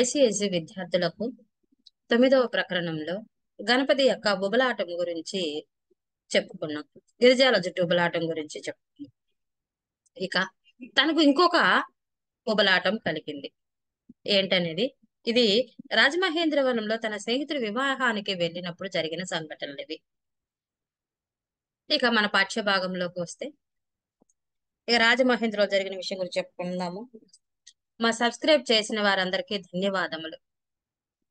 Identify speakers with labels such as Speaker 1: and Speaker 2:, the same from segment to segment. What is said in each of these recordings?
Speaker 1: ICICI విద్యార్థులకు 9వ ప్రకరణంలో గణపతి యొక్క బుబలాటం గురించి చెప్పుకున్నాం. గిరిజాల జుట్టు బుబలాటం గురించి చెప్పుకున్నాం. ఇక తనకు ఇంకొక బుబలాటం కలిగింది. ఏంటనేది ఇది రాజమహేంద్రవనంలో తన స్నేహితుడి వివాహానికి వెళ్ళినప్పుడు జరిగిన సంఘటనలు ఇవి. ఇక మన పాఠ్య భాగంలోకి వస్తే ఇక రాజమహేంద్రలో జరిగిన విషయం గురించి చెప్పుకుందాము. మా సబ్స్క్రైబ్ చేసిన వారందరికీ ధన్యవాదములు.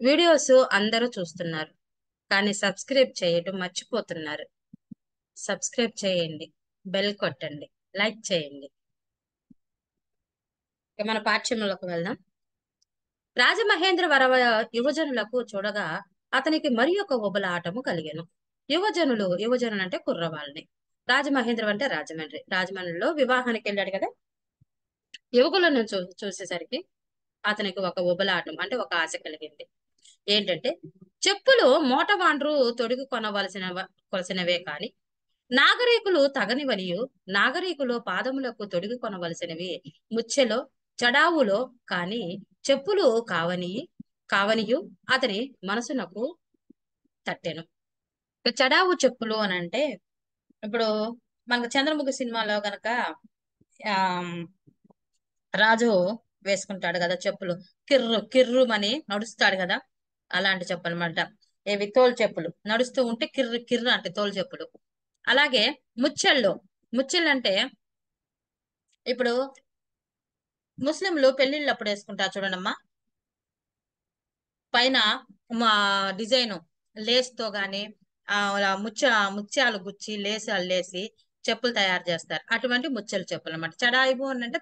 Speaker 1: వీడియోస్ అందరూ చూస్తున్నారు, కానీ సబ్స్క్రైబ్ చేయటం మర్చిపోతున్నారు. సబ్స్క్రైబ్ చేయండి, బెల్ కొట్టండి, లైక్ చేయండి. ఇక మన పాఠ్యంలోకి వెళ్దాం. రాజమహేంద్రవర యువజనులకు చూడగా అతనికి మరి ఒక ఉబలాటము కలిగెను. యువజనులు అంటే కుర్రవాళ్ళని. రాజమహేంద్రం అంటే రాజమండ్రిలో వివాహానికి వెళ్ళాడు కదా. యువకులను చూసేసరికి అతనికి ఒక ఉబలాటం అంటే ఒక ఆశ కలిగింది. ఏంటంటే చెప్పులు మోటవాండ్రు తొడిగి కొనవలసినవే కాని నాగరీకులు తగనివనియు, నాగరీకులు పాదములకు తొడిగి కొనవలసినవి ముచ్చెలో చడావులో కాని చెప్పులు కావనియు అతని మనసునకు తట్టెను. చడావు చెప్పులు అని అంటే ఇప్పుడు మనకు చంద్రముఖి సినిమాలో గనక ఆ రాజు వేసుకుంటాడు కదా చెప్పులు, కిర్రు కిర్రుమని నడుస్తాడు కదా, అలాంటి చెప్పులు అనమాట. ఏవి తోలు చెప్పులు, నడుస్తూ ఉంటే కిర్రు కిర్రు అంటే తోలు చెప్పులు. అలాగే ముచ్చెళ్ళు అంటే ఇప్పుడు ముస్లింలు పెళ్లిళ్ళప్పుడు వేసుకుంటారు చూడండమ్మా, పైన మా డిజైన్ లేస్ తో గాని ముత్యాలు గుచ్చి లేసాలు లేసి చెప్పులు తయారు చేస్తారు. అటువంటి ముచ్చెలు చెప్పులు అనమాట. చడాయిబు అని అంటే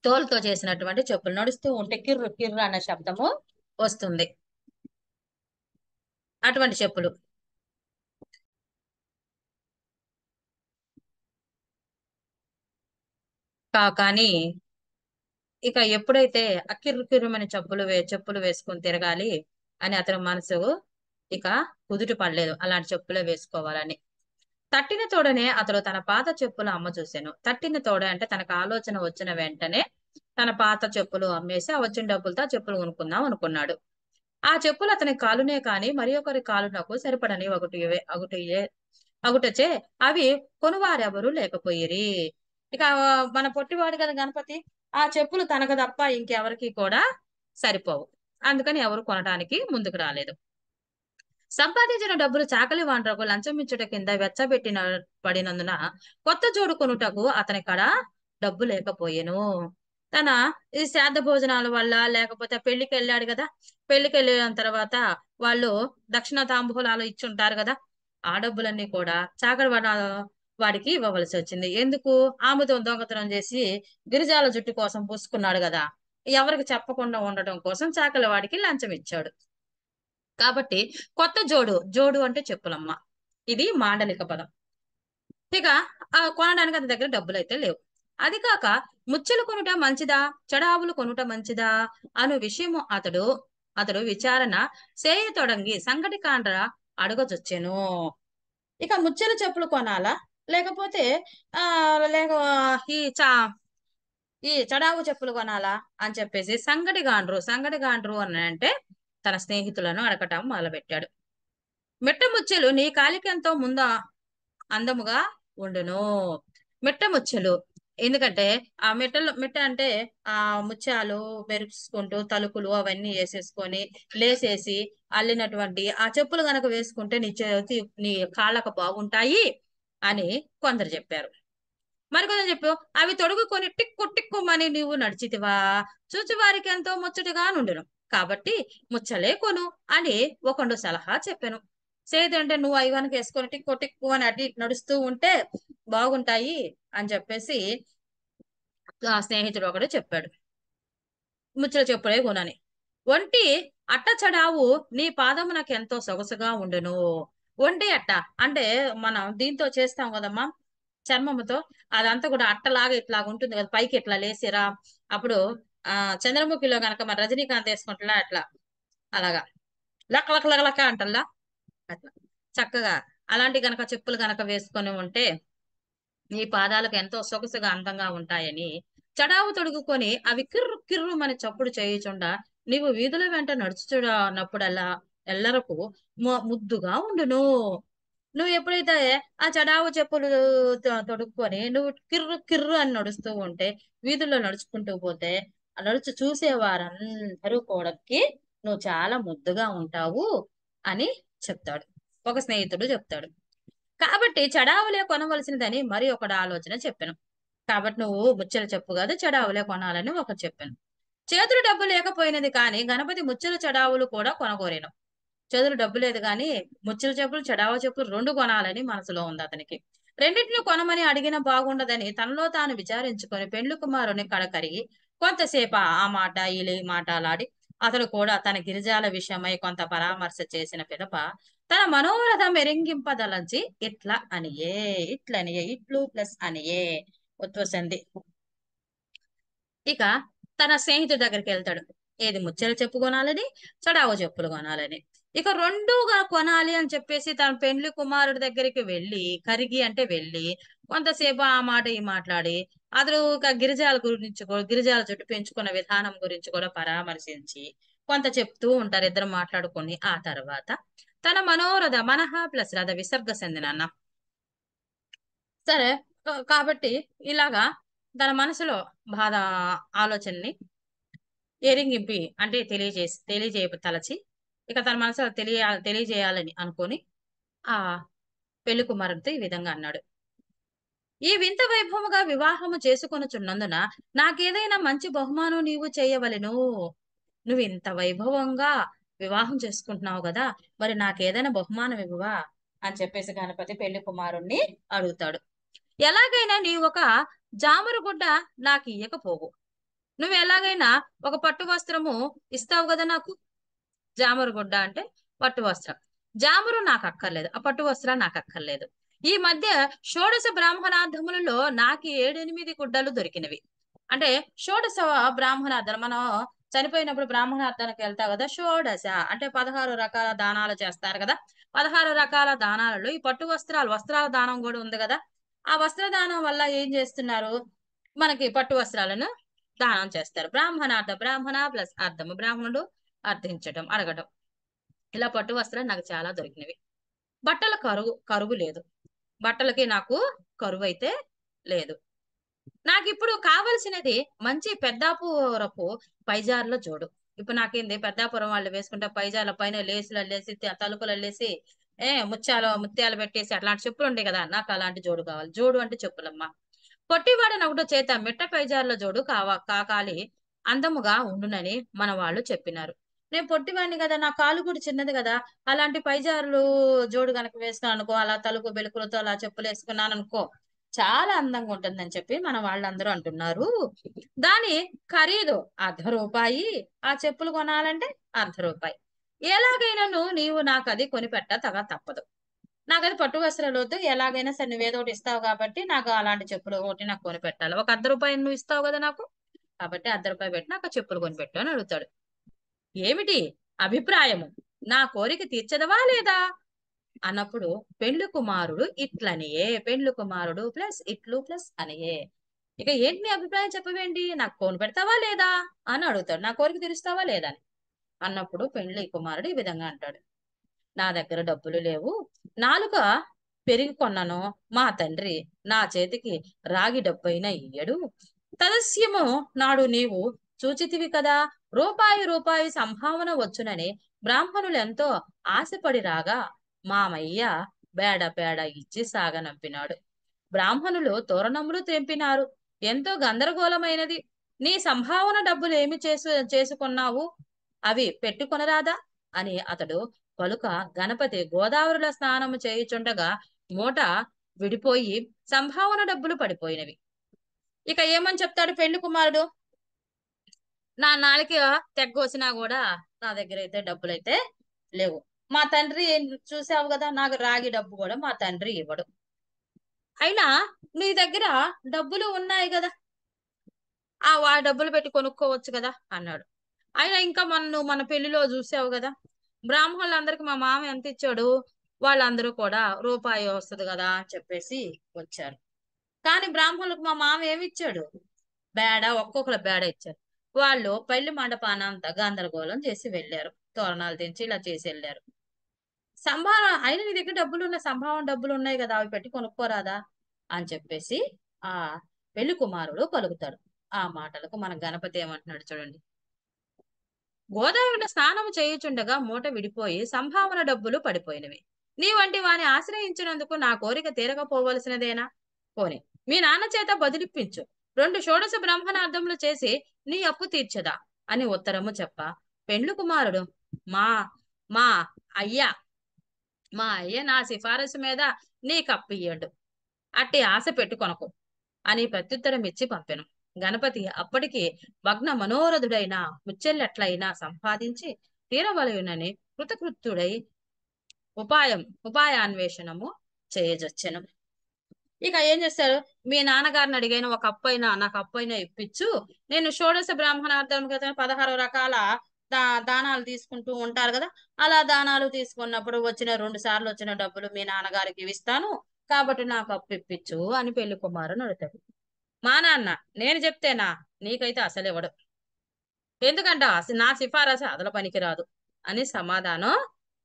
Speaker 1: తోలుతో చేసినటువంటి చెప్పులు, నడుస్తూ ఉంటే కిర్రు కిర్రు అనే శబ్దము వస్తుంది. అటువంటి చెప్పులు. కానీ ఇక ఎప్పుడైతే అక్కిర్రు కిర్రుమని చెప్పులు వేసుకొని తిరగాలి అని అతని మనసు ఇక కుదుట పడలేదు, అలాంటి చెప్పులే వేసుకోవాలని. తట్టిన తోడనే అతడు తన పాత చెప్పులు అమ్మ చూశాను. తట్టిన తోడ అంటే తనకు ఆలోచన వచ్చిన వెంటనే తన పాత చెప్పులు అమ్మేసి ఆ వచ్చిన డబ్బులతో చెప్పులు కొనుక్కుందాం అనుకున్నాడు. ఆ చెప్పులు అతని కాలునే కాని మరి ఒకరి కాలునకు సరిపడని అగుటచే అవి కొనువారెవరు లేకపోయిరి. ఇక మన పొట్టివాడు కదా గణపతి, ఆ చెప్పులు తనకు తప్ప ఇంకెవరికి కూడా సరిపోవు. అందుకని ఎవరు కొనడానికి ముందుకు రాలేదు. సంపాదించిన డబ్బులు చాకలి వాండ్రకు లంచమిచ్చుట కింద పడినందున కొత్త జోడు కొనుటకు అతని కడ డబ్బు లేకపోయెను. తన ఈ శ్రాద్ధ భోజనాల వల్ల లేకపోతే పెళ్లికి వెళ్ళాడు కదా, పెళ్లికి వెళ్ళిన తర్వాత వాళ్ళు దక్షిణ తాంబూలాలు ఇచ్చుంటారు కదా, ఆ డబ్బులన్నీ కూడా చాకలి వాడికి ఇవ్వవలసి వచ్చింది. ఎందుకు? ఆమెతో దొంగతనం చేసి గిరిజాల జుట్టు కోసం పూసుకున్నాడు కదా, ఎవరికి చెప్పకుండా ఉండటం కోసం చాకలి వాడికి లంచం ఇచ్చాడు. కాబట్టి కొత్త జోడు అంటే చెప్పులమ్మ, ఇది మాండలిక పదం. ఇక కొనడానికి అతని దగ్గర డబ్బులు అయితే లేవు. అది కాక ముచ్చెలు కొనుట మంచిదా, చడావులు కొనుట మంచిదా అను విషయము అతడు విచారణ చేయతొడంగి సంగటి కాండ్ర అడగచొచ్చెను. ఇక ముచ్చెల చెప్పులు కొనాలా లేకపోతే ఆ లేక ఈ చడావు చెప్పులు కొనాలా అని చెప్పేసి సంగటి గాండ్రు అని అంటే తన స్నేహితులను అడగటం మొదలుపెట్టాడు. మిట్ట ముచ్చెలు నీ కాలికెంతో అందముగా ఉండును. మిట్ట ముచ్చెలు ఎందుకంటే ఆ మిట్ట అంటే ఆ ముత్యాలు మెరుపుకుంటూ తలుపులు అవన్నీ వేసేసుకొని లేసేసి అల్లినటువంటి ఆ చెప్పులు గనక వేసుకుంటే నీ కాళ్ళకు బాగుంటాయి అని కొందరు చెప్పారు. మరికొందరు చెప్పు, అవి తొడుగుకొని టిక్కు టిక్కుమని నీవు నడిచితివా చూచి వారికి ఎంతో ముచ్చటగా నుండును, కాబట్టి ముచ్చలే కొను అని ఒకడు సలహా చెప్పాను. సేదంటే నువ్వు ఐవానికి వేసుకొని టిక్కు టిక్కు అని అటు నడుస్తూ ఉంటే బాగుంటాయి అని చెప్పేసి ఆ స్నేహితుడు ఒకడు చెప్పాడు. ముచ్చట చెప్పుడే కొనని. ఒంటి అట్ట చడావు నీ పాదము నాకు ఎంతో సొగసుగా ఉండును. ఒంటి అట్ట అంటే మనం దీంతో చేస్తాం కదమ్మా, చర్మముతో. అదంతా కూడా అట్టలాగా ఇట్లాగా ఉంటుంది కదా, పైకి ఇట్లా లేసిరా. అప్పుడు చంద్రముఖిలో గనక మన రజనీకాంత్ వేసుకుంటా అట్లా అలాగా లక్క లక్క లక్క లక్క అంటల్లా అట్లా చక్కగా అలాంటి గనక చెప్పులు గనక వేసుకొని ఉంటే నీ పాదాలకు ఎంతో సొగసుగా అందంగా ఉంటాయని చడావు తొడుగుకొని అవి కిర్రు కిర్రు మన చప్పుడు చేయుచుండా నీవు వీధుల వెంట నడుచుచున్నప్పుడల్లా ఎల్లరకు ముద్దుగా ఉండును. నువ్వు ఎప్పుడైతే ఆ చడావు చెప్పులు తొడుక్కొని నువ్వు కిర్రు కిర్రు అని నడుస్తూ ఉంటే, వీధుల్లో నడుచుకుంటూ పోతే ఆ చూసేవారందరూ కూడాకి నువ్వు చాలా ముద్దుగా ఉంటావు అని చెప్తాడు. ఒక స్నేహితుడు చెప్తాడు. కాబట్టి చడావులే కొనవలసినదని మరి ఒకటి ఆలోచన చెప్పాను. కాబట్టి నువ్వు ముచ్చల చెప్పు కాదు, చడావులే కొనాలని ఒకటి చెప్పాను. చేతులు డబ్బు లేకపోయినది కానీ గణపతి ముచ్చల చడావులు కూడా కొనగోరేను. చేతులు డబ్బు లేదు కానీ ముచ్చల చెప్పులు చడావ చెప్పులు రెండు కొనాలని మనసులో ఉంది అతనికి. రెండింటిని కొనమని అడిగిన బాగుండదని తనలో తాను విచారించుకొని పెండ్లి కుమారుని కడకరిగి కొంతసేపు ఆ మాట ఈ మాట అలాడి అతడు కూడా తన గిరిజాల విషయమై కొంత పరామర్శ చేసిన పిదప తన మనోరథం మెరింగింపదలంచి ఇట్లనియే ఇట్లు ప్లస్ అనియే ఉత్వసంది. ఇక తన స్నేహితుడి దగ్గరికి వెళ్తాడు. ఏది ముచ్చలు చెప్పు కొనాలని, చడావ చెప్పులు కొనాలని. ఇక రెండుగా కొనాలి అని చెప్పేసి తన పెండ్లి కుమారుడి దగ్గరికి కరిగి అంటే వెళ్ళి కొంతసేపు ఆ మాట ఈ మాట్లాడి అతడు గిరిజాల గురించి గిరిజాల చుట్టూ పెంచుకున్న విధానం గురించి కూడా పరామర్శించి కొంత చెప్తూ ఉంటారు ఇద్దరు మాట్లాడుకొని. ఆ తర్వాత తన మనోరథ మనహ ప్లస్ రథ విసర్గ సంధినన్న సరే. కాబట్టి ఇలాగా తన మనసులో బాధ ఆలోచనని ఎరింగింపి అంటే తలచి ఇక తన మనసులో తెలియజేయాలని అనుకొని ఆ పెళ్లి కుమారుడితో ఈ విధంగా అన్నాడు. ఈ వింత వైభవముగా వివాహము చేసుకొనుచున్నందున నాకేదైనా మంచి బహుమానం నీవు చేయవలెను. నువ్వు ఇంత వైభవంగా వివాహం చేసుకుంటున్నావు కదా, మరి నాకేదైనా బహుమానం ఇవ్వవా అని చెప్పేసి గణపతి పెళ్లి కుమారుణ్ణి అడుగుతాడు. ఎలాగైనా నీ ఒక జామరు గుడ్డ నాకు ఇయ్యకపోవు. నువ్వు ఎలాగైనా ఒక పట్టు వస్త్రము ఇస్తావు కదా నాకు. జామరు గుడ్డ అంటే పట్టు వస్త్రం. జామరు నాకు అక్కర్లేదు, ఆ పట్టు వస్త్రాలు నాకు అక్కర్లేదు. ఈ మధ్య షోడశ బ్రాహ్మణార్థములలో నాకు 7-8 గుడ్డలు దొరికినవి. అంటే షోడశ బ్రాహ్మణార్థం మనం చనిపోయినప్పుడు బ్రాహ్మణార్థానికి వెళ్తావు కదా. షోడశ అంటే 16 రకాల దానాలు చేస్తారు కదా. 16 రకాల దానాలలో ఈ పట్టు వస్త్రాల దానం కూడా ఉంది కదా. ఆ వస్త్రదానం వల్ల ఏం చేస్తున్నారు, మనకి పట్టు వస్త్రాలను దానం చేస్తారు. బ్రాహ్మణ ప్లస్ అర్థము బ్రాహ్మణుడు అర్థించటం అడగటం. ఇలా పట్టు వస్త్రాలు నాకు చాలా దొరికినవి. బట్టల కరువు లేదు. బట్టలకి నాకు కరువు అయితే లేదు. నాకు ఇప్పుడు కావలసినది మంచి పెద్దాపురపు పైజార్ల జోడు. ఇప్పుడు నాకేంది పెద్దాపురం వాళ్ళు వేసుకుంటే పైజార్ల పైన లేసులు అల్లేసి తలుపులు అల్లేసి ముత్యాలు పెట్టేసి అట్లాంటి చెప్పులు ఉంటాయి కదా. నాకు అలాంటి జోడు కావాలి. జోడు అంటే చెప్పులమ్మా. పొట్టివాడ నగుడు చేత మిట్ట పైజార్ల జోడు కాకాలి అందముగా ఉండునని మన వాళ్ళు చెప్పినారు. నేను పొట్టివాడిని కదా, నా కాలు కూడా చిన్నది కదా. అలాంటి పైజారులు జోడు గనక వేసుకున్నాను అనుకో, అలా తలుపు బెలుకులతో అలా చెప్పులు వేసుకున్నాను అనుకో, చాలా అందంగా ఉంటుందని చెప్పి మన వాళ్ళందరూ అంటున్నారు. దాని ఖరీదు ₹1/2. ఆ చెప్పులు కొనాలంటే ₹1/2. ఎలాగైనా నీవు నాకు అది కొనిపెట్ట తప్పదు. నాకు అది పట్టు వస్త్రాలు వద్దు. ఎలాగైనా సరే నువ్వేదో ఒకటి ఇస్తావు కాబట్టి నాకు అలాంటి చెప్పులు ఒకటి నాకు కొనిపెట్టాలి. ఒక ₹1/2 నువ్వు ఇస్తావు కదా నాకు, కాబట్టి ₹1/2 పెట్టి నాకు చెప్పులు కొనిపెట్టు అని అడుగుతాడు. ఏమిటి అభిప్రాయము, నా కోరిక తీర్చదవా లేదా అన్నప్పుడు పెండ్లి కుమారుడు ప్లస్ ఇట్లు ప్లస్ అనియే. ఇక ఏంటి నీ అభిప్రాయం చెప్పవేంటి, నాకు కొని పెడతావా లేదా అని అడుగుతాడు. నా కోరిక తీరుస్తావా లేదా అని అన్నప్పుడు పెండ్లి కుమారుడు ఈ విధంగా అంటాడు. నా దగ్గర డబ్బులు లేవు, నాలుక పెరిగి కొన్నాను. మా తండ్రి నా చేతికి రాగి డబ్బైనా ఇయ్యడు. తదస్యము నాడు నీవు చూచితివి కదా, రూపాయి సంభావన వచ్చునని బ్రాహ్మణులు ఎంతో ఆశపడి రాగా మామయ్య బేడ ఇచ్చి సాగనంపినాడు. బ్రాహ్మణులు తోరణములు తెంపినారు. ఎంతో గందరగోళమైనది. నీ సంభావన డబ్బులు ఏమి చేసుకున్నావు, అవి పెట్టుకొనరాదా అని అతడు పలుక గణపతి గోదావరిలో స్నానము చేయుచుండగా మూట విడిపోయి సంభావన డబ్బులు పడిపోయినవి. ఇక ఏమని చెప్తాడు పెళ్లి కుమారుడు, నా నాలుక తెగ్గోసినా కూడా నా దగ్గర అయితే డబ్బులైతే లేవు. మా తండ్రి చూసావు కదా, నాకు రాగి డబ్బు కూడా మా తండ్రి ఇవ్వడు. అయినా నీ దగ్గర డబ్బులు ఉన్నాయి కదా, ఆ డబ్బులు పెట్టి కొనుక్కోవచ్చు కదా అన్నాడు. అయినా ఇంకా మన పెళ్లిలో చూసావు కదా, బ్రాహ్మణులందరికి మా మామ ఎంత ఇచ్చాడు, వాళ్ళందరూ కూడా రూపాయి వస్తుంది కదా అని చెప్పేసి వచ్చారు. కానీ బ్రాహ్మణులకు మా మామ ఏమి ఇచ్చాడు, ఒక్కొక్కరు బేడ ఇచ్చారు. వాళ్ళు పెళ్లి మండపాన అంతా గందరగోళం చేసి వెళ్ళారు. తోరణాలు తెంచి ఇలా చేసి వెళ్ళారు. అయినా నీ దగ్గర సంభావన డబ్బులు ఉన్నాయి కదా, అవి పెట్టి కొనుక్కోరాదా అని చెప్పేసి ఆ పెళ్లి కుమారుడు పలుకుతాడు. ఆ మాటలకు మన గణపతి ఏమంటున్నాడు చూడండి. గోదావరిలో స్నానము చేయుచుండగా మూట విడిపోయి సంభావన డబ్బులు పడిపోయినవి. నీ వంటి వాని ఆశ్రయించినందుకు నా కోరిక తీరకపోవలసినదేనా? పోని మీ నాన్న చేత బదిలిప్పించు. 2 షోడశ బ్రాహ్మణార్థములు చేసి నీ అప్పు తీర్చదా అని ఉత్తరము చెప్ప పెండ్లు కుమారుడు మా మా అయ్యా మా అయ్య నా సిఫారసు మీద నీకప్పియ్యడు. అట్టి ఆశ పెట్టుకొనకు అని ప్రత్యుత్తరం ఇచ్చి పంపెను. గణపతి అప్పటికి భగ్న మనోరథుడైన ముచ్చెల్లెట్లయినా సంపాదించి తీరవలయునని కృతకృత్యుడై ఉపాయాన్వేషణము చేయజొచ్చెను. ఇక ఏం చేస్తారు, మీ నాన్నగారిని అడిగాను, ఒక అప్పైనా నాకు అప్పైనా ఇప్పించు, నేను షోడశ బ్రాహ్మణార్థం కదా 16 రకాల దానాలు తీసుకుంటూ ఉంటారు కదా, అలా దానాలు తీసుకున్నప్పుడు వచ్చిన 2 సార్లు వచ్చిన డబ్బులు మీ నాన్నగారికి ఇస్తాను, కాబట్టి నాకు అప్పు ఇప్పించు అని పెళ్లి కుమారుని అడుగుతాడు. మా నాన్న నేను చెప్తేనా, నీకైతే అసలు ఇవ్వడు, ఎందుకంట నా సిఫారసు అదల పనికిరాదు అని సమాధానం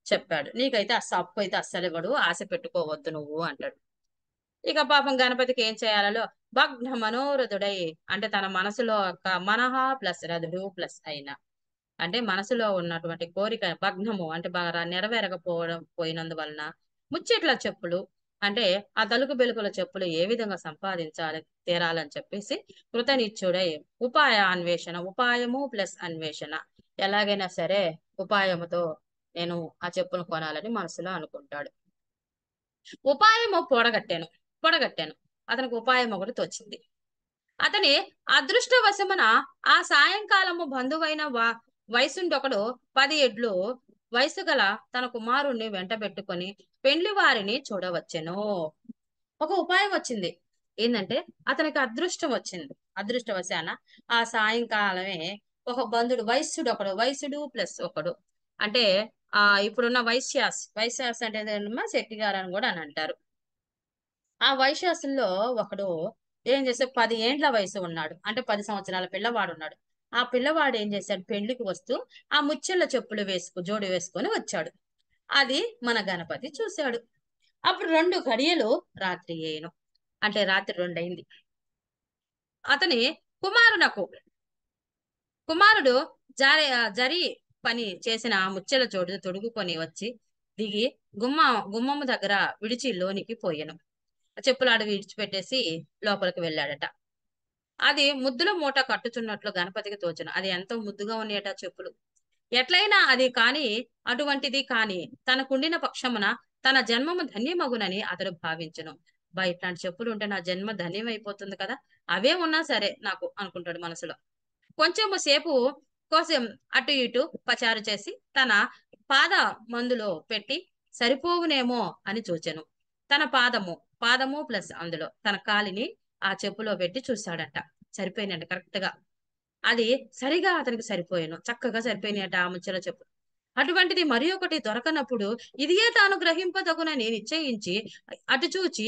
Speaker 1: చెప్పాడు. నీకైతే అప్పు అయితే అస్సలు ఇవ్వడు, ఆశ పెట్టుకోవద్దు నువ్వు అంటాడు. ఇక పాపం గణపతికి ఏం చేయాలలో భగ్న మనోరథుడై, అంటే తన మనసులో ఒక మనహ ప్లస్ రథుడు ప్లస్ అయిన, అంటే మనసులో ఉన్నటువంటి కోరిక భగ్నము అంటే బాగా పోయినందువలన ముచ్చట్ల చెప్పులు, అంటే ఆ తలుకు బెలుకుల చెప్పులు ఏ విధంగా సంపాదించాలి తీరాలని చెప్పేసి కృతనిశ్చుడై ఉపాయము ప్లస్ అన్వేషణ, ఎలాగైనా సరే ఉపాయముతో నేను ఆ చెప్పును కొనాలని మనసులో అనుకుంటాడు. ఉపాయము పొడగట్టాను అతనికి ఉపాయం ఒకటి తోచింది. అతని అదృష్టవశమున ఆ సాయంకాలము బంధువైన వయసుండొకడు 10 ఎడ్లు వయసు గల తన కుమారుణ్ణి వెంట పెట్టుకొని పెండ్లి వారిని చూడవచ్చెను. ఒక ఉపాయం వచ్చింది. ఏంటంటే అతనికి అదృష్టం వచ్చింది. అదృష్టవశాన ఆ సాయంకాలమే ఒక బంధుడు వయసుడు ప్లస్ ఒకడు, అంటే ఇప్పుడున్న వైశ్యాస్ అంటే శెట్టి గారు అని కూడా అని అంటారు. ఆ వైశ్యాసుల్లో ఒకడు ఏం చేస్తే 10 ఏండ్ల వయసు ఉన్నాడు, అంటే 10 సంవత్సరాల పిల్లవాడు ఉన్నాడు. ఆ పిల్లవాడు ఏం చేశాడు, పెళ్లికి వస్తూ ఆ ముచ్చెల చెప్పులు జోడు వేసుకొని వచ్చాడు. అది మన గణపతి చూశాడు. అప్పుడు 2 గడియలు రాత్రి అయ్యను, అంటే రాత్రి 2 అయింది. అతని కుమారుడు జరి పని చేసిన ముచ్చెల జోడు తొడుగుకొని వచ్చి దిగి గుమ్మము దగ్గర విడిచి లోనికి పోయాను. చెప్పులాడు విడిచిపెట్టేసి లోపలికి వెళ్ళాడట. అది ముద్దుల మూట కట్టుచున్నట్లు గణపతికి తోచును. అది ఎంతో ముద్దుగా ఉన్నాయట చెప్పులు. ఎట్లయినా అది కాని అటువంటిది కాని తనకుండిన పక్షమున తన జన్మము ధన్యమగునని అతడు భావించును. ఇట్లాంటి చెప్పులు ఉంటే నా జన్మ ధన్యం అయిపోతుంది కదా, అవే ఉన్నా సరే నాకు అనుకుంటాడు మనసులో. కొంచెము సేపు కోసం అటు ఇటు పచారు చేసి తన పాద మందులో పెట్టి సరిపోవునేమో అని చూచెను. తన పాదము ప్లస్ అందులో తన కాలిని ఆ చెప్పులో పెట్టి చూశాడట. సరిపోయినట్ట కరెక్ట్ గా, అది సరిగా అతనికి సరిపోయాను, చక్కగా సరిపోయినాయట ఆ ముచ్చల చెప్పు. అటువంటిది మరి ఒకటి దొరకనప్పుడు ఇదియే తాను గ్రహింపదగునని నిశ్చయించి అటు చూచి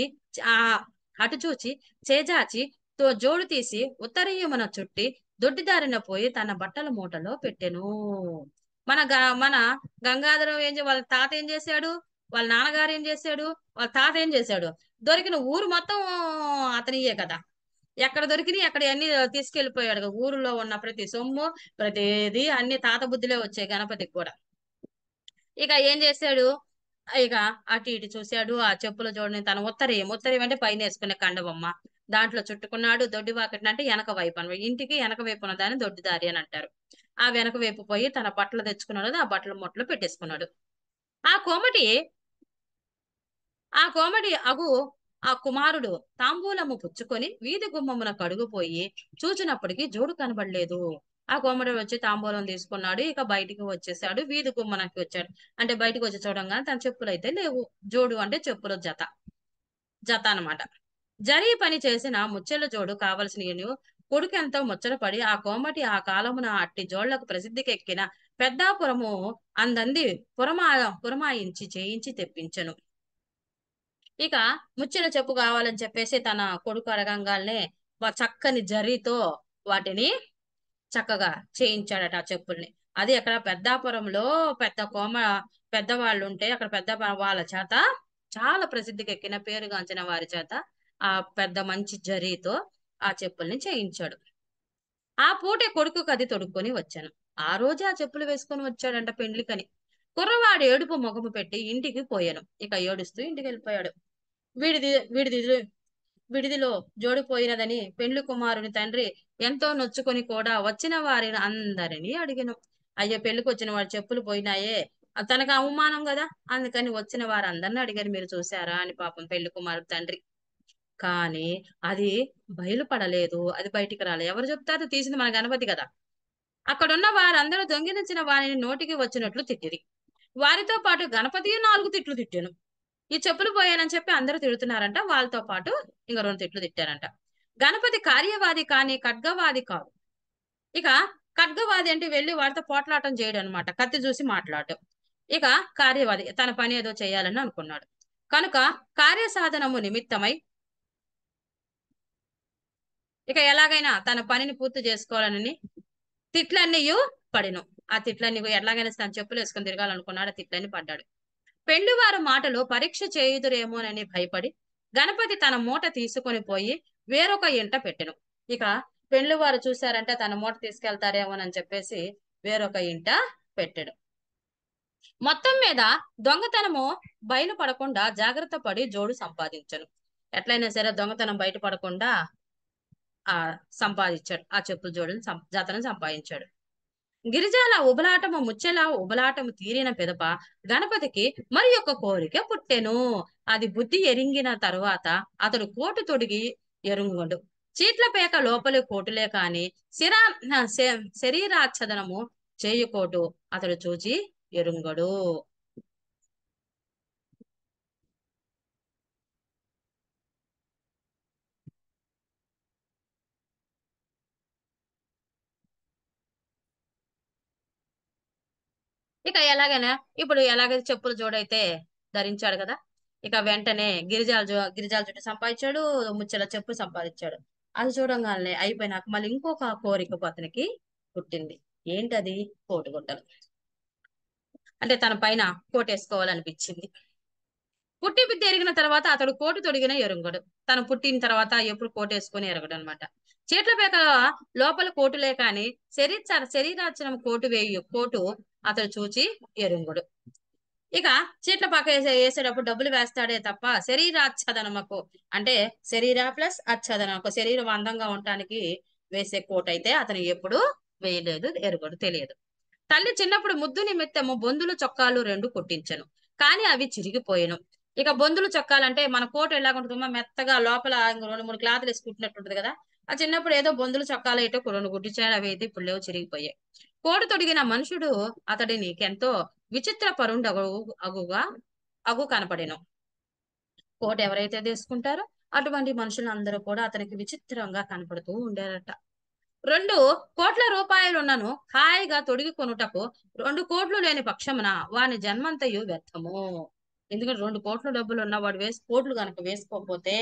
Speaker 1: ఆ అటు చూచి చేజాచి జోడు తీసి ఉత్తరీయమున చుట్టి దొడ్డిదారిన పోయి తన బట్టల మూటలో పెట్టెను. మన గంగాధరం వాళ్ళ తాత ఏం చేశాడు, వాళ్ళ నాన్నగారు ఏం చేశాడు, వాళ్ళ తాత ఏం చేశాడు, దొరికిన ఊరు మొత్తం అతనియే కదా, ఎక్కడ దొరికినాయి అక్కడ అన్ని తీసుకెళ్లిపోయాడు. ఊరిలో ఉన్న ప్రతి సొమ్ము ప్రతిది అన్ని తాత బుద్ధిలే వచ్చాయి గణపతికి కూడా. ఇక ఏం చేశాడు, ఇక అటు ఇటు చూశాడు. ఆ చెప్పుల జోడిని తన ఉత్తరీయం అంటే పైన వేసుకునే కండబొమ్మ దాంట్లో చుట్టుకున్నాడు. దొడ్డి వాకిటి అంటే వెనక వైపు అనమాట, ఇంటికి వెనక వైపు ఉన్న దాన్ని దొడ్డిదారి అని అంటారు. ఆ వెనక వైపు పోయి తన బట్టలు తెచ్చుకున్నాడు, ఆ బట్టల మొట్టలు పెట్టేసుకున్నాడు. ఆ కోమటి ఆ కుమారుడు తాంబూలము పుచ్చుకొని వీధి గుమ్మమున కడుగుపోయి చూచినప్పటికీ జోడు కనబడలేదు. ఆ కోమటి వచ్చి తాంబూలం తీసుకున్నాడు. ఇక బయటికి వచ్చేసాడు, వీధి గుమ్మనకి వచ్చాడు. అంటే బయటకు వచ్చి చూడంగా తన చెప్పులు అయితే లేవు. జోడు అంటే చెప్పుల జత అనమాట. జరి పని చేసిన ముచ్చెల జోడు కావలసిన కొడుకెంతో ముచ్చటపడి ఆ కోమటి ఆ కాలమున అట్టి జోళ్లకు ప్రసిద్ధికెక్కిన పెద్దాపురము అందంది పురమాయించి చేయించి తెప్పించను. ఇక ముచ్చెల చెప్పు కావాలని చెప్పేసి తన కొడుకు అడగంగానే చక్కని జరీతో వాటిని చక్కగా చేయించాడట ఆ చెప్పుల్ని. అది అక్కడ పెద్దాపురంలో పెద్ద పెద్దవాళ్ళు ఉంటే అక్కడ పెద్ద వాళ్ళ చేత, చాలా ప్రసిద్ధికెక్కిన పేరుగాంచిన వారి చేత ఆ పెద్ద మంచి జరీతో ఆ చెప్పుల్ని చేయించాడు. ఆ పూటే కొడుకుకి అది తొడుక్కొని వచ్చాను. ఆ రోజే ఆ చెప్పులు వేసుకొని వచ్చాడంట పెండ్లికని. కుర్రవాడు ఏడుపు మొగము పెట్టి ఇంటికి పోయాను. ఇక ఏడుస్తూ ఇంటికెళ్ళిపోయాడు. వీడిది వీడిది విడిదిలో జోడిపోయినదని పెండ్లి కుమారుని తండ్రి ఎంతో నొచ్చుకొని కూడా వచ్చిన వారిని అందరినీ అడిగెను. అయ్యో, పెళ్లికొచ్చిన వాడి చెప్పులు పోయినాయే, తనకు అవమానం కదా, అందుకని వచ్చిన వారందరిని అడిగారు, మీరు చూసారా అని పాపం పెళ్లి కుమారుడు తండ్రి. కానీ అది బయలుపడలేదు, అది బయటికి రాలేదు. ఎవరు చెప్తారు? తీసింది మన గణపతి కదా. అక్కడున్న వారందరూ దొంగిలించిన వారిని నోటికి వచ్చినట్లు తిట్టిరి. వారితో పాటు గణపతి 4 తిట్లు తిట్టాను. ఈ చెప్పులు పోయానని చెప్పి అందరూ తిడుతున్నారంట. వాళ్ళతో పాటు ఇంక 2 తిట్లు తిట్టారంట. గణపతి కార్యవాది కానీ ఖడ్గవాది కాదు. ఇక ఖడ్గవాది అంటే వెళ్లి వాడితో పోట్లాటం చేయడం అనమాట. కత్తి చూసి మాట్లాడటం. ఇక కార్యవాది తన పని ఏదో చేయాలని అనుకున్నాడు. కనుక కార్యసాధనము నిమిత్తమై ఇక ఎలాగైనా తన పనిని పూర్తి చేసుకోవాలని తిట్లన్నీయు పడిను. ఆ తిట్లన్నీ ఎలాగైనా తన చెప్పులు వేసుకొని తిరగాలనుకున్నాడు. ఆ తిట్లన్నీ పడ్డాడు. పెళ్లివారు మాటలు పరీక్ష చేయుదురేమోనని భయపడి గణపతి తన మూట తీసుకొని పోయి వేరొక ఇంట పెట్టెను. ఇక పెళ్లివారు చూశారంటే తన మూట తీసుకెళ్తారేమోనని చెప్పేసి వేరొక ఇంట పెట్టాడు. మొత్తం మీద దొంగతనము బయలుపడకుండా జాగ్రత్త పడి జోడు సంపాదించను. ఎట్లయినా సరే దొంగతనం బయటపడకుండా ఆ సంపాదించాడు. ఆ చెప్పుల జోడుని జతను సంపాదించాడు. గిరిజాల ఉబలాటము ముచ్చెల ఉబలాటము తీరిన పిదప గణపతికి మరి ఒక కోరిక పుట్టెను. అది బుద్ధి ఎరింగిన తరువాత అతడు కోటు తొడిగి ఎరుంగడు. చీట్ల పేక లోపలి కోటులే కాని శరీరాచ్ఛదనము చేయుకోటు అతడు చూచి ఎరుంగడు. ఇక ఎలాగైనా ఇప్పుడు ఎలాగైతే చెప్పుల జోడైతే ధరించాడు కదా. ఇక వెంటనే గిరిజాల జుట్టు సంపాదించాడు, ముచ్చెల చెప్పు సంపాదించాడు. అది చూడంగానే అయిపోయినాక మళ్ళీ ఇంకొక కోరిక అతనికి పుట్టింది. ఏంటది? కోటుగుడ్డలు. అంటే తన పైన కోటేసుకోవాలనిపించింది. పుట్టి బుద్ధి ఎరిగిన తర్వాత అతడు కోటు తొడిగిన ఎరుంగడు. తను పుట్టిన తర్వాత ఎప్పుడు కోటేసుకొని ఎరగడు అనమాట. చీట్ల పేక లోపల కోటులే కాని శరీరాచరం కోటు అతడు చూచి ఎరుంగుడు. ఇక చీట్ల పక్క వేసేటప్పుడు డబ్బులు వేస్తాడే తప్ప శరీరాచ్ఛదనమకు, అంటే శరీర ప్లస్ ఆచ్ఛాదనకు, శరీరం అందంగా ఉండటానికి వేసే కోట్ అయితే అతను ఎప్పుడు వేయలేదు, ఎరుగడు, తెలియదు. తల్లి చిన్నప్పుడు ముద్దు నిమిత్తము బొందులు చొక్కాలు 2 కుట్టించెను. కానీ అవి చిరిగిపోయెను. ఇక బొందులు చొక్కాలంటే మన కోట్ ఎలాగుంటుందో మెత్తగా లోపల 2, 3 క్లాతులు వేసి కుట్టినట్టుంటది కదా. ఆ చిన్నప్పుడు ఏదో బొందులు చొక్కాలు ఏటో 2 కుట్టించాడు. అవి అయితే ఇప్పుడు లేవు, చిరిగిపోయాయి. కోటు తొడిగిన మనుషుడు అతడిని ఎంతో విచిత్ర పరుండు అగు కనపడెను. కోట్ ఎవరైతే తీసుకుంటారో అటువంటి మనుషులందరూ కూడా అతనికి విచిత్రంగా కనపడుతూ ఉండేరట. 2 కోట్ల రూపాయలున్నను హాయిగా తొడిగి కొనుటకు 2 కోట్లు లేని పక్షమున వాని జన్మంతయు వ్యర్థము. ఎందుకంటే 2 కోట్ల డబ్బులు ఉన్న వాడు కోట్లు కనుక వేసుకోకపోతే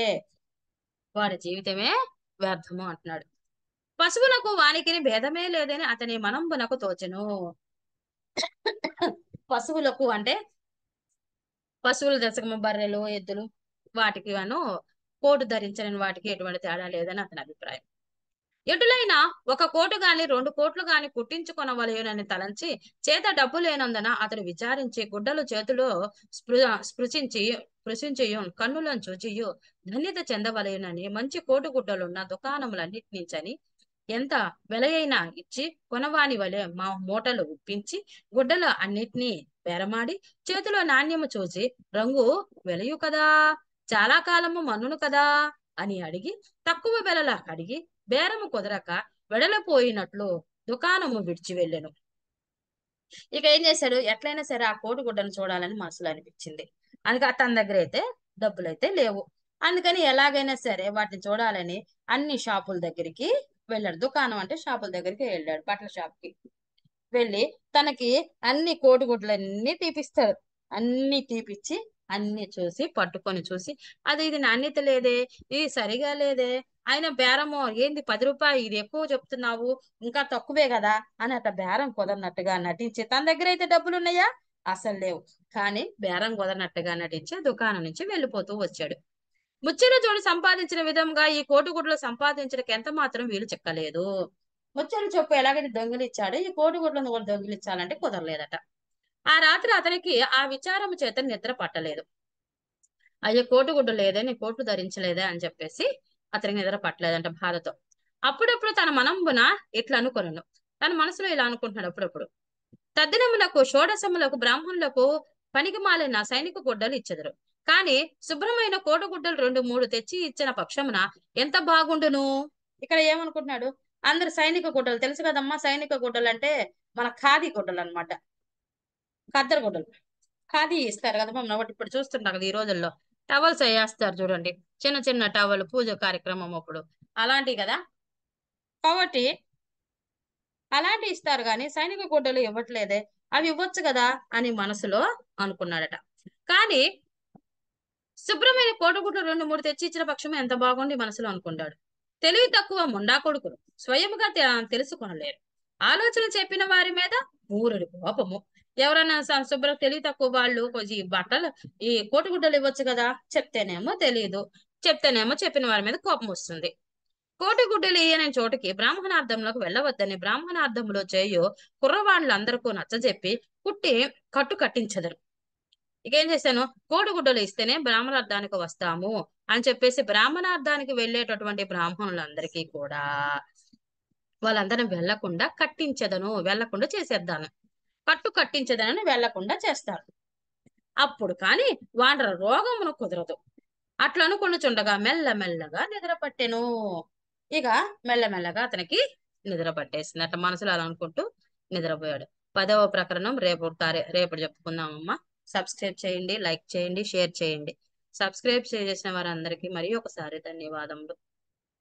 Speaker 1: వాడి జీవితమే వ్యర్థము అంటున్నాడు. పశువులకు వానికిని భేదమే లేదని అతని మనంబునకు తోచెను. పశువులకు అంటే పశువుల దశకము బర్రెలు, ఎద్దులు, వాటికి కోటు ధరించని వాటికి ఎటువంటి తేడా లేదని అతని అభిప్రాయం. ఎటులైనా 1 కోటు గాని 2 కోట్లు గాని కుట్టించుకొనవలెనని తలంచి చేత డబ్బు లేనందున అతడు విచారించి గుడ్డలు చేతిలో స్పృశించియు కన్నులను చూచియు ధన్యత చెందవలెనని మంచి కోటు గుడ్డలున్న దుకాణములన్నిటినించని ఎంత వెలయైనా ఇచ్చి కొనవాని వలె మా మూటలు ఉప్పించి గుడ్డలు అన్నిటినీ బేరమాడి చేతిలో నాణ్యము చూసి రంగు వెలయు కదా, చాలా కాలము మన్నును కదా అని అడిగి తక్కువ వెలలా అడిగి బేరము కుదరక వెడలపోయినట్లు దుకాణము విడిచి వెళ్ళెను. ఇక ఏం చేశాడు? ఎట్లయినా సరే ఆ కోడిగుడ్డను చూడాలని మనసులో అనిపించింది. అందుకే తన దగ్గర అయితే డబ్బులైతే లేవు. అందుకని ఎలాగైనా సరే వాటిని చూడాలని అన్ని షాపుల దగ్గరికి వెళ్ళాడు. దుకాణం అంటే షాపుల దగ్గరికి వెళ్ళాడు. బట్టల షాప్కి వెళ్ళి తనకి అన్ని కోడిగుడ్లన్నీ తీపిస్తాడు. అన్ని తీపిచ్చి అన్ని చూసి పట్టుకొని చూసి ఇది నాణ్యత లేదే, ఇది సరిగా లేదే ఆయన బేరము ఏంది 10 రూపాయలు ఇది ఎక్కువ చెప్తున్నావు, ఇంకా తక్కువే కదా అని అట్లా బేరం కుదరనట్టుగా నటించి, తన దగ్గర అయితే డబ్బులు ఉన్నాయా అసలు లేవు, కానీ బేరం కుదరనట్టుగా నటించి దుకాణం నుంచి వెళ్ళిపోతూ వచ్చాడు. ముచ్చెల జోడు సంపాదించిన విధంగా ఈ కోటిగుడ్లు సంపాదించడానికి ఎంత మాత్రం వీలు చిక్కలేదు. ముచ్చెల చొప్పు ఎలాగైతే దొంగిలిచ్చాడో ఈ కోటిగుడ్లను కూడా దొంగిలించాలంటే కుదరలేదట. ఆ రాత్రి అతనికి ఆ విచారం చేత నిద్ర పట్టలేదు. అయ్యో కోటిగుడ్డు లేదే, నీ కోట్లు ధరించలేదే అని చెప్పేసి అతనికి నిద్ర పట్టలేదంట బాధతో. అప్పుడప్పుడు తన మనంబున ఇట్లా అనుకొనను, తన మనసులో ఇలా అనుకుంటున్నాడు అప్పుడప్పుడు, తద్దినములకు షోడశములకు బ్రాహ్మణులకు పనికి మాలిన సైనిక గుడ్డలు ఇచ్చెదరు, కానీ శుభ్రమైన కోటగుడ్డలు 2-3 తెచ్చి ఇచ్చిన పక్షమున ఎంత బాగుండును. ఇక్కడ ఏమనుకుంటున్నాడు, అందరు సైనిక గుడ్డలు తెలుసు కదమ్మా, సైనిక గుడ్డలు అంటే మన ఖాదీ గుడ్డలు అనమాట, ఖద్దరు గుడ్డలు. ఖాదీ ఇస్తారు కదా మనం ఒకటి ఇప్పుడు చూస్తుంటాం కదా ఈ రోజుల్లో, టవల్స్ వేస్తారు చూడండి, చిన్న చిన్న టవల్ పూజ కార్యక్రమం అప్పుడు అలాంటివి కదా, కాబట్టి అలాంటి ఇస్తారు కానీ సైనిక గుడ్డలు ఇవ్వట్లేదే, అవి ఇవ్వచ్చు కదా అని మనసులో అనుకున్నాడట. కానీ శుభ్రమైన కోటగుడ్లు 2-3 తెచ్చి ఇచ్చిన పక్షం ఎంత బాగుండి మనసులో అనుకున్నాడు. తెలివి తక్కువ ముండా కొడుకులు స్వయముగా తెలుసుకొనలేరు, ఆలోచన చెప్పిన వారి మీద ఊరడి కోపము. ఎవరైనా శుభ్ర తెలివి తక్కువ వాళ్ళు కొంచెం ఈ బట్టలు ఈ కోటిగుడ్డలు ఇవ్వచ్చు కదా, చెప్తేనేమో తెలియదు, చెప్తేనేమో చెప్పిన వారి మీద కోపం వస్తుంది. కోటిగుడ్డలు ఇయ్యని చోటుకి బ్రాహ్మణార్థంలోకి వెళ్ళవద్దని బ్రాహ్మణార్థంలో చేయు కుర్రవాళ్ళందరికీ నచ్చజెప్పి కుట్టి కట్టు కట్టించదరు. ఇక ఏం చేశాను, కోడిగుడ్డలు ఇస్తేనే బ్రాహ్మణార్థానికి వస్తాము అని చెప్పేసి బ్రాహ్మణార్థానికి వెళ్ళేటటువంటి బ్రాహ్మణులందరికీ కూడా వాళ్ళందరం వెళ్లకుండా కట్టించదను, వెళ్లకుండా చేసేద్దాను, కట్టు కట్టించదనని వెళ్లకుండా చేస్తారు. అప్పుడు కానీ వాండ్ర రోగమును కుదరదు. అట్లా అనుకొనుచుండగా మెల్లమెల్లగా నిద్ర పట్టెను. ఇక మెల్లమెల్లగా అతనికి నిద్ర పట్టేసింది. అట్లా మనసులో అలా అనుకుంటూ నిద్రపోయాడు. 10వ ప్రకరణం రేపు చెప్పుకుందామమ్మా. సబ్స్క్రైబ్ చేయండి, లైక్ చేయండి, షేర్ చేయండి. సబ్స్క్రైబ్ చేసిన వారందరికీ మరి ఒకసారి ధన్యవాదములు.